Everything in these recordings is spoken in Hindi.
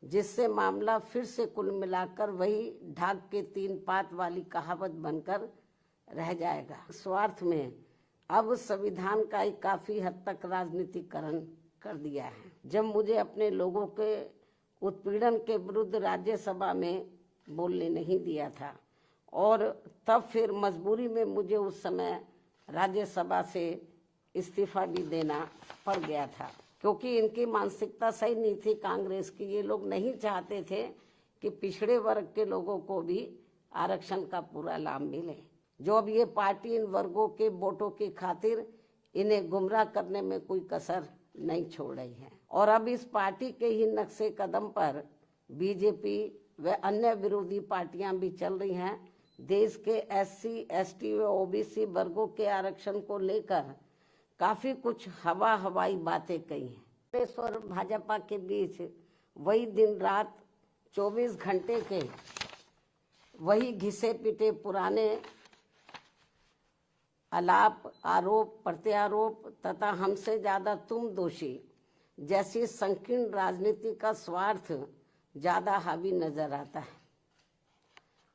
जिससे मामला फिर से कुल मिलाकर वही ढाक के 3 पात वाली कहावत बनकर रह जाएगा। स्वार्थ में अब संविधान का ही काफी हद तक राजनीतिकरण कर दिया है। जब मुझे अपने लोगों के उत्पीड़न के विरुद्ध राज्यसभा में बोलने नहीं दिया था और तब फिर मजबूरी में मुझे उस समय राज्यसभा से इस्तीफा भी देना पड़ गया था, क्योंकि इनकी मानसिकता सही नहीं थी कांग्रेस की। ये लोग नहीं चाहते थे कि पिछड़े वर्ग के लोगों को भी आरक्षण का पूरा लाभ मिले। जो अब ये पार्टी इन वर्गों के वोटों की खातिर इन्हें गुमराह करने में कोई कसर नहीं छोड़ रही है। और अब इस पार्टी के ही नक्शे कदम पर बीजेपी व अन्य विरोधी पार्टियां भी चल रही हैं। देश के SC, ST व OBC वर्गों के आरक्षण को लेकर काफी कुछ हवाई बातें कही हैं। कांग्रेस और भाजपा के बीच वही दिन रात 24 घंटे के वही घिसे पिटे पुराने आलाप, आरोप प्रत्यारोप तथा हमसे ज्यादा तुम दोषी जैसी संकीर्ण राजनीति का स्वार्थ ज्यादा हावी नजर आता है,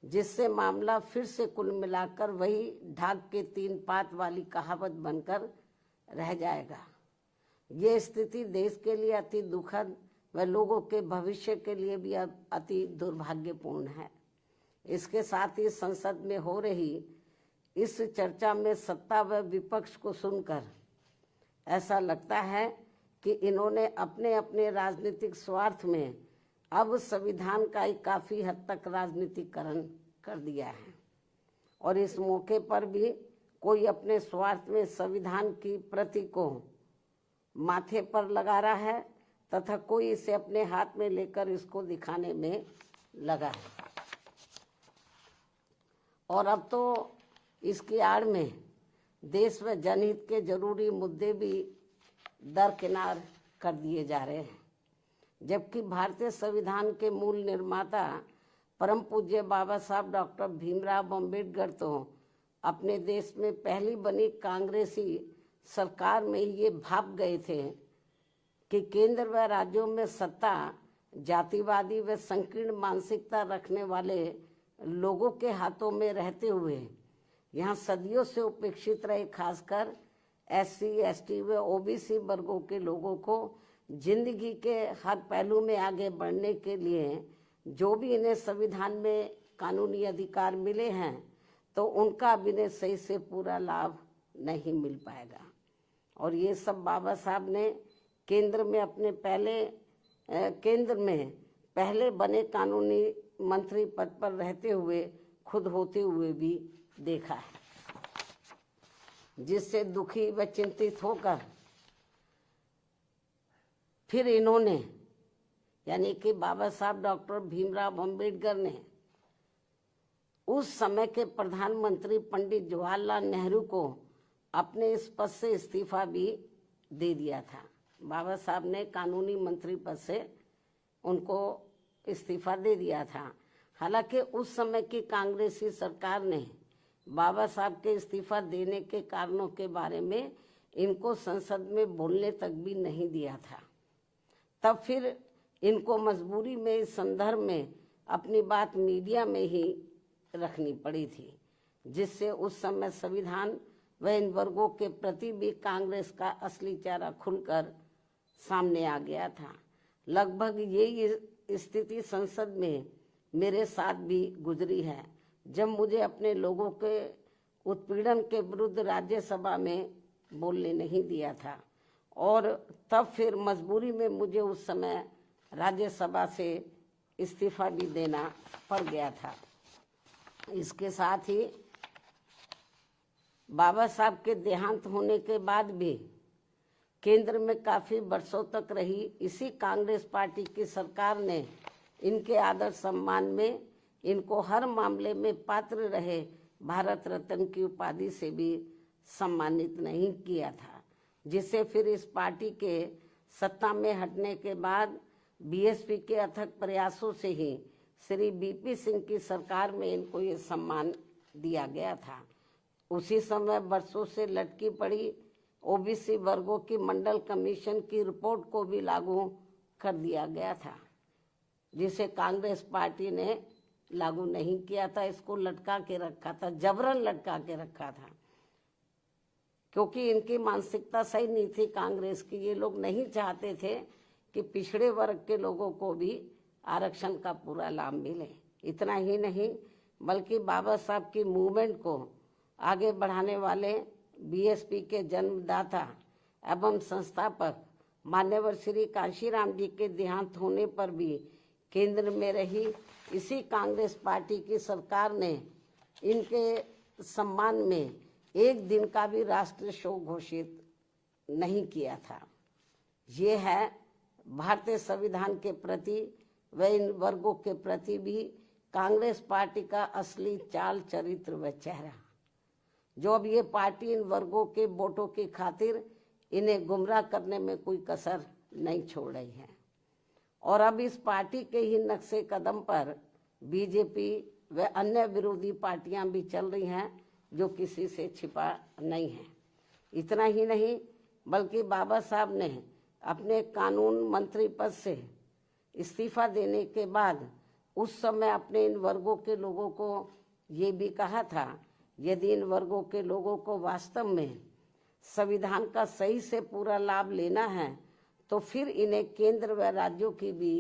जिससे मामला फिर से कुल मिलाकर वही ढाक के 3 पात वाली कहावत बनकर रह जाएगा। ये स्थिति देश के लिए अति दुखद व लोगों के भविष्य के लिए भी अति दुर्भाग्यपूर्ण है। इसके साथ ही संसद में हो रही इस चर्चा में सत्ता व विपक्ष को सुनकर ऐसा लगता है कि इन्होंने अपने अपने राजनीतिक स्वार्थ में अब संविधान का ही काफी हद तक राजनीतिकरण कर दिया है और इस मौके पर भी कोई अपने स्वार्थ में संविधान की प्रति को माथे पर लगा रहा है तथा कोई इसे अपने हाथ में लेकर इसको दिखाने में लगा है। और अब तो इसकी आड़ में देश व जनहित के जरूरी मुद्दे भी दरकिनार कर दिए जा रहे हैं, जबकि भारतीय संविधान के मूल निर्माता परम पूज्य बाबा साहब डॉक्टर भीमराव अम्बेडकर तो अपने देश में पहली बनी कांग्रेसी सरकार में ये भाप गए थे कि केंद्र व राज्यों में सत्ता जातिवादी व संकीर्ण मानसिकता रखने वाले लोगों के हाथों में रहते हुए यहाँ सदियों से उपेक्षित रहे खासकर SC, ST व OBC वर्गों के लोगों को जिंदगी के हर पहलू में आगे बढ़ने के लिए जो भी इन्हें संविधान में कानूनी अधिकार मिले हैं तो उनका भी इन्हें सही से पूरा लाभ नहीं मिल पाएगा। और ये सब बाबा साहब ने केंद्र में पहले बने कानूनी मंत्री पद पर रहते हुए खुद होते हुए भी देखा है, जिससे दुखी व चिंतित होकर फिर इन्होंने यानी कि बाबा साहब डॉक्टर भीमराव अम्बेडकर ने उस समय के प्रधानमंत्री पंडित जवाहरलाल नेहरू को अपने इस पद से इस्तीफा भी दे दिया था। बाबा साहब ने कानूनी मंत्री पद से उनको इस्तीफा दे दिया था। हालांकि उस समय की कांग्रेसी सरकार ने बाबा साहब के इस्तीफा देने के कारणों के बारे में इनको संसद में बोलने तक भी नहीं दिया था। तब फिर इनको मजबूरी में इस संदर्भ में अपनी बात मीडिया में ही रखनी पड़ी थी, जिससे उस समय संविधान व इन वर्गों के प्रति भी कांग्रेस का असली चेहरा खुलकर सामने आ गया था। लगभग यही स्थिति संसद में मेरे साथ भी गुजरी है, जब मुझे अपने लोगों के उत्पीड़न के विरुद्ध राज्यसभा में बोलने नहीं दिया था और तब फिर मजबूरी में मुझे उस समय राज्यसभा से इस्तीफा भी देना पड़ गया था। इसके साथ ही बाबा साहब के देहांत होने के बाद भी केंद्र में काफी वर्षों तक रही इसी कांग्रेस पार्टी की सरकार ने इनके आदर सम्मान में इनको हर मामले में पात्र रहे भारत रत्न की उपाधि से भी सम्मानित नहीं किया था, जिससे फिर इस पार्टी के सत्ता में हटने के बाद BSP के अथक प्रयासों से ही श्री BP सिंह की सरकार में इनको ये सम्मान दिया गया था। उसी समय वर्षों से लटकी पड़ी OBC वर्गों की मंडल कमीशन की रिपोर्ट को भी लागू कर दिया गया था। जिसे कांग्रेस पार्टी ने लागू नहीं किया था, इसको लटका के रखा था, जबरन लटका के रखा था, क्योंकि इनकी मानसिकता सही नहीं थी कांग्रेस की। ये लोग नहीं चाहते थे कि पिछड़े वर्ग के लोगों को भी आरक्षण का पूरा लाभ मिले। इतना ही नहीं बल्कि बाबा साहब की मूवमेंट को आगे बढ़ाने वाले बीएसपी के जन्मदाता एवं संस्थापक मान्यवर श्री कांशीराम जी के देहांत होने पर भी केंद्र में रही इसी कांग्रेस पार्टी की सरकार ने इनके सम्मान में एक दिन का भी राष्ट्रीय शोक घोषित नहीं किया था। ये है भारतीय संविधान के प्रति व इन वर्गों के प्रति भी कांग्रेस पार्टी का असली चाल चरित्र व चेहरा। जो अब ये पार्टी इन वर्गों के वोटों की खातिर इन्हें गुमराह करने में कोई कसर नहीं छोड़ रही है। और अब इस पार्टी के ही नक्शे कदम पर बीजेपी व अन्य विरोधी पार्टियां भी चल रही हैं, जो किसी से छिपा नहीं है। इतना ही नहीं बल्कि बाबा साहब ने अपने कानून मंत्री पद से इस्तीफा देने के बाद उस समय अपने इन वर्गों के लोगों को ये भी कहा था, यदि इन वर्गों के लोगों को वास्तव में संविधान का सही से पूरा लाभ लेना है तो फिर इन्हें केंद्र व राज्यों की भी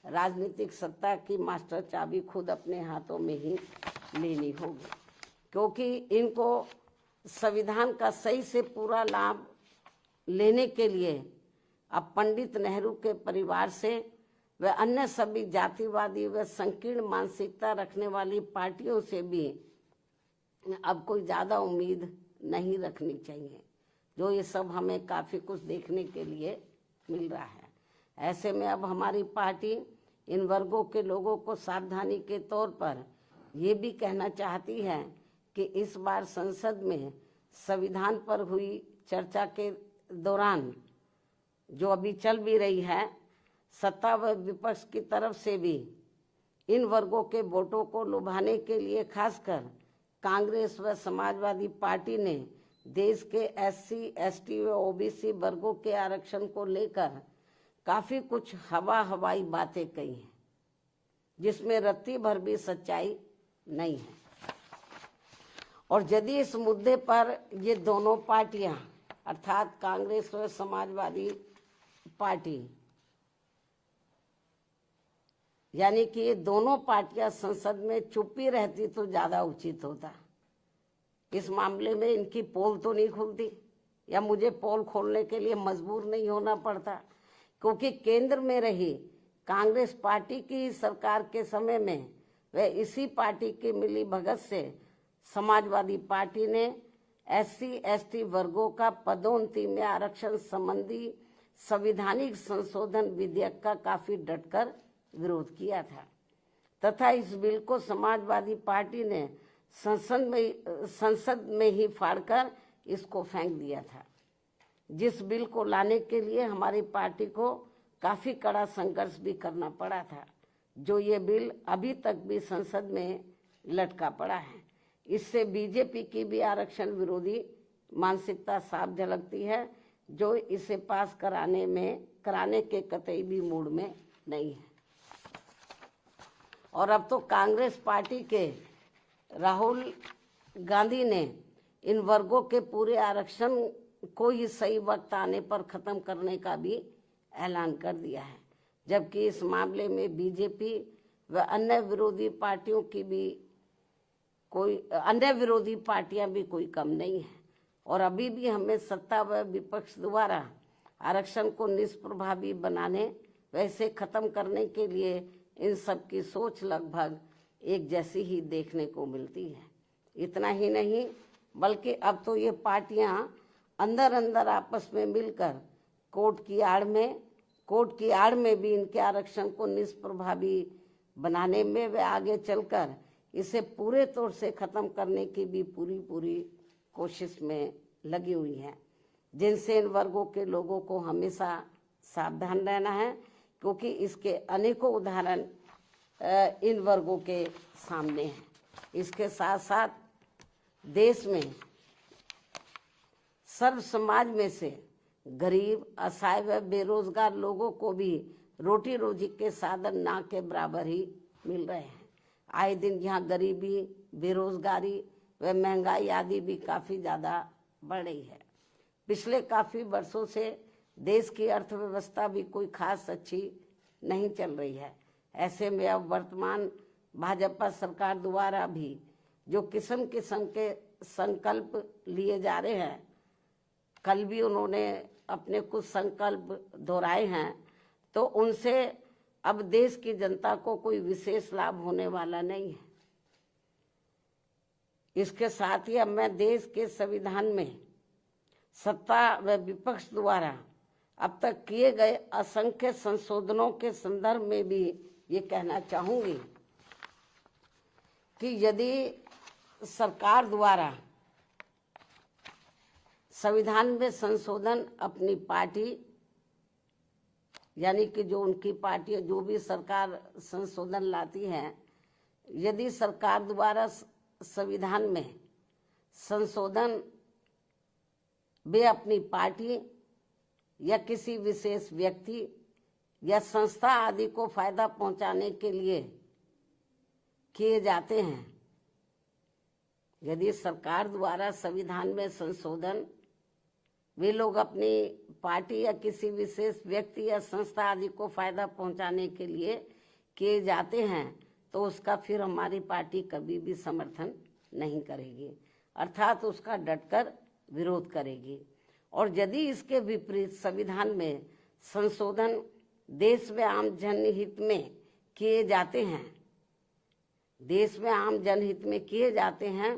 राजनीतिक सत्ता की मास्टर चाबी खुद अपने हाथों में ही लेनी होगी, क्योंकि इनको संविधान का सही से पूरा लाभ लेने के लिए अब पंडित नेहरू के परिवार से व अन्य सभी जातिवादी व संकीर्ण मानसिकता रखने वाली पार्टियों से भी अब कोई ज़्यादा उम्मीद नहीं रखनी चाहिए, जो ये सब हमें काफ़ी कुछ देखने के लिए मिल रहा है। ऐसे में अब हमारी पार्टी इन वर्गों के लोगों को सावधानी के तौर पर ये भी कहना चाहती है कि इस बार संसद में संविधान पर हुई चर्चा के दौरान जो अभी चल भी रही है, सत्ता व विपक्ष की तरफ से भी इन वर्गों के वोटों को लुभाने के लिए खासकर कांग्रेस व समाजवादी पार्टी ने देश के एससी, एसटी व ओबीसी वर्गों के आरक्षण को लेकर काफी कुछ हवाई बातें कही हैं, जिसमें रत्ती भर भी सच्चाई नहीं है। और यदि इस मुद्दे पर ये दोनों पार्टियां अर्थात कांग्रेस व समाजवादी पार्टी यानी कि ये दोनों पार्टियां संसद में चुप्पी रहती तो ज्यादा उचित होता। इस मामले में इनकी पोल तो नहीं खुलती या मुझे पोल खोलने के लिए मजबूर नहीं होना पड़ता, क्योंकि केंद्र में रही कांग्रेस पार्टी की सरकार के समय में व इसी पार्टी की मिली भगत से समाजवादी पार्टी ने एससी, एसटी वर्गों का पदोन्नति में आरक्षण संबंधी संवैधानिक संशोधन विधेयक का काफी डटकर विरोध किया था तथा इस बिल को समाजवादी पार्टी ने संसद में ही फाड़कर इसको फेंक दिया था, जिस बिल को लाने के लिए हमारी पार्टी को काफी कड़ा संघर्ष भी करना पड़ा था, जो ये बिल अभी तक भी संसद में लटका पड़ा है। इससे बीजेपी की भी आरक्षण विरोधी मानसिकता साफ झलकती है, जो इसे पास कराने के कतई भी मूड में नहीं है। और अब तो कांग्रेस पार्टी के राहुल गांधी ने इन वर्गों के पूरे आरक्षण को ही सही वक्त आने पर खत्म करने का भी ऐलान कर दिया है, जबकि इस मामले में बीजेपी व अन्य विरोधी पार्टियां भी कोई कम नहीं है। और अभी भी हमें सत्ता व विपक्ष द्वारा आरक्षण को निष्प्रभावी बनाने वैसे खत्म करने के लिए इन सब की सोच लगभग एक जैसी ही देखने को मिलती है। इतना ही नहीं बल्कि अब तो ये पार्टियां अंदर अंदर आपस में मिलकर कोर्ट की आड़ में भी इनके आरक्षण को निष्प्रभावी बनाने में व आगे चलकर इसे पूरे तौर से खत्म करने की भी पूरी कोशिश में लगी हुई है, जिनसे इन वर्गों के लोगों को हमेशा सावधान रहना है, क्योंकि इसके अनेकों उदाहरण इन वर्गों के सामने हैं। इसके साथ साथ देश में सर्व समाज में से गरीब, असहाय व बेरोजगार लोगों को भी रोटी रोजी के साधन ना के बराबर ही मिल रहे हैं। आए दिन यहाँ गरीबी, बेरोजगारी व महंगाई आदि भी काफी ज्यादा बढ़ रही है। पिछले काफी वर्षों से देश की अर्थव्यवस्था भी कोई खास अच्छी नहीं चल रही है। ऐसे में अब वर्तमान भाजपा सरकार द्वारा भी जो किस्म किस्म के संकल्प लिए जा रहे हैं, कल भी उन्होंने अपने कुछ संकल्प दोहराए हैं, तो उनसे अब देश की जनता को कोई विशेष लाभ होने वाला नहीं है। इसके साथ ही अब मैं देश के संविधान में सत्ता व विपक्ष द्वारा अब तक किए गए असंख्य संशोधनों के संदर्भ में भी ये कहना चाहूंगी कि यदि सरकार द्वारा संविधान में संशोधन अपनी पार्टी, यानी कि जो उनकी पार्टी जो भी सरकार संशोधन लाती है, यदि सरकार द्वारा संविधान में संशोधन वे अपनी पार्टी या किसी विशेष व्यक्ति या संस्था आदि को फायदा पहुंचाने के लिए किए जाते हैं, यदि सरकार द्वारा संविधान में संशोधन वे लोग अपनी पार्टी या किसी विशेष व्यक्ति या संस्था आदि को फायदा पहुंचाने के लिए किए जाते हैं, तो उसका फिर हमारी पार्टी कभी भी समर्थन नहीं करेगी, अर्थात उसका डटकर विरोध करेगी। और यदि इसके विपरीत संविधान में संशोधन देश में आम जनहित में किए जाते हैं, देश में आम जनहित में किए जाते हैं,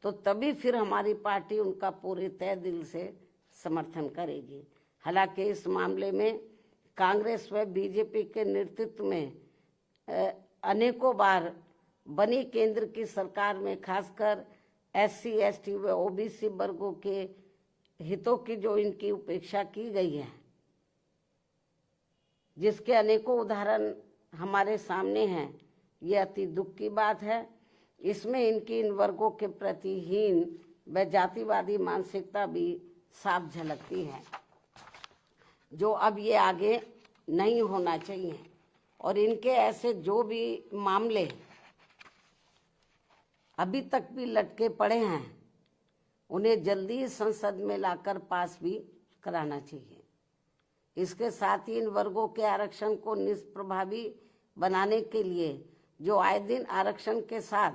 तो तभी फिर हमारी पार्टी उनका पूरे तय दिल से समर्थन करेगी। हालांकि इस मामले में कांग्रेस व बीजेपी के नेतृत्व में अनेकों बार बनी केंद्र की सरकार में खासकर SC, ST व OBC वर्गों के हितों की जो इनकी उपेक्षा की गई है, जिसके अनेकों उदाहरण हमारे सामने हैं, ये अति दुख की बात है। इसमें इनकी इन वर्गों के प्रति हीन व जातिवादी मानसिकता भी साफ झलकती है, जो अब ये आगे नहीं होना चाहिए। और इनके ऐसे जो भी मामले अभी तक भी लटके पड़े हैं, उन्हें जल्दी संसद में लाकर पास भी कराना चाहिए। इसके साथ ही इन वर्गों के आरक्षण को निष्प्रभावी बनाने के लिए जो आए दिन आरक्षण के साथ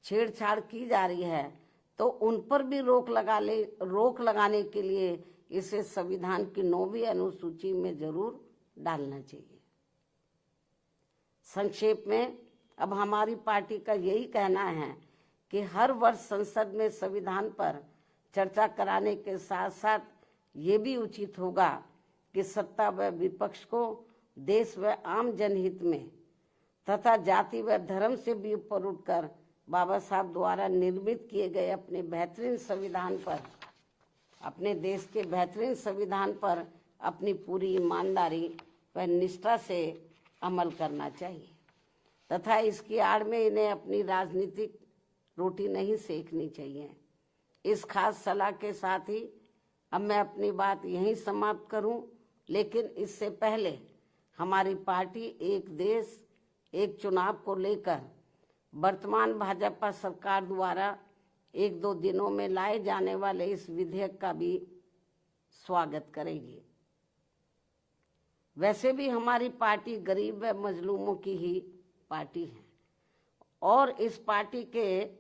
छेड़छाड़ की जा रही है, तो उन पर भी रोक लगाने के लिए इसे संविधान की 9वीं अनुसूची में जरूर डालना चाहिए। संक्षेप में अब हमारी पार्टी का यही कहना है कि हर वर्ष संसद में संविधान पर चर्चा कराने के साथ साथ ये भी उचित होगा कि सत्ता व विपक्ष को देश व आम जनहित में तथा जाति व धर्म से भी ऊपर उठकर बाबा साहब द्वारा निर्मित किए गए अपने बेहतरीन संविधान पर, अपने देश के बेहतरीन संविधान पर अपनी पूरी ईमानदारी व निष्ठा से अमल करना चाहिए तथा इसकी आड़ में इन्हें अपनी राजनीतिक रोटी नहीं सेकनी चाहिए। इस खास सलाह के साथ ही अब मैं अपनी बात यहीं समाप्त करूं, लेकिन इससे पहले हमारी पार्टी एक देश एक चुनाव को लेकर वर्तमान भाजपा सरकार द्वारा 1-2 दिनों में लाए जाने वाले इस विधेयक का भी स्वागत करेगी। वैसे भी हमारी पार्टी गरीब व मजलूमों की ही पार्टी है और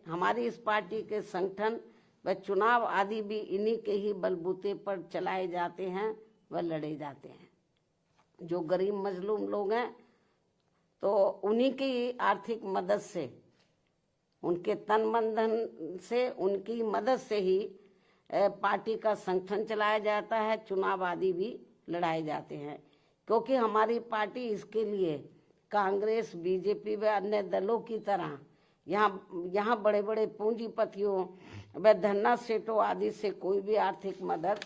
हमारी इस पार्टी के संगठन व चुनाव आदि भी इन्हीं के ही बलबूते पर चलाए जाते हैं व लड़े जाते हैं। जो गरीब मजलूम लोग हैं तो उन्हीं की आर्थिक मदद से, उनके तन मन धन से, उनकी मदद से ही पार्टी का संगठन चलाया जाता है, चुनाव आदि भी लड़ाए जाते हैं। क्योंकि हमारी पार्टी इसके लिए कांग्रेस, बीजेपी व अन्य दलों की तरह यहाँ बड़े बड़े पूंजीपतियों व धन्ना सेठों आदि से कोई भी आर्थिक मदद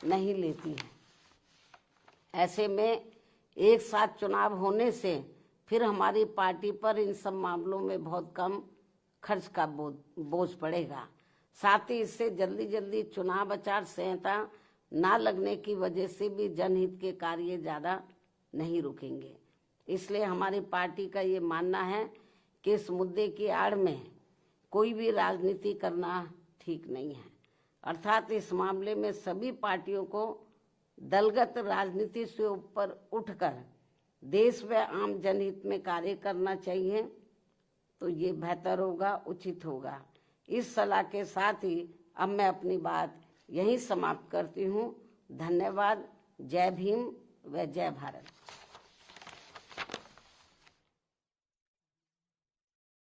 नहीं लेती है। ऐसे में एक साथ चुनाव होने से फिर हमारी पार्टी पर इन सब मामलों में बहुत कम खर्च का बोझ पड़ेगा। साथ ही इससे जल्दी जल्दी चुनाव आचार संहिता ना लगने की वजह से भी जनहित के कार्य ज्यादा नहीं रुकेंगे। इसलिए हमारी पार्टी का ये मानना है कि इस मुद्दे की आड़ में कोई भी राजनीति करना ठीक नहीं है, अर्थात इस मामले में सभी पार्टियों को दलगत राजनीति से ऊपर उठकर देश व आम जनहित में कार्य करना चाहिए, तो ये बेहतर होगा, उचित होगा। इस सलाह के साथ ही अब मैं अपनी बात यहीं समाप्त करती हूँ। धन्यवाद। जय भीम व जय भारत।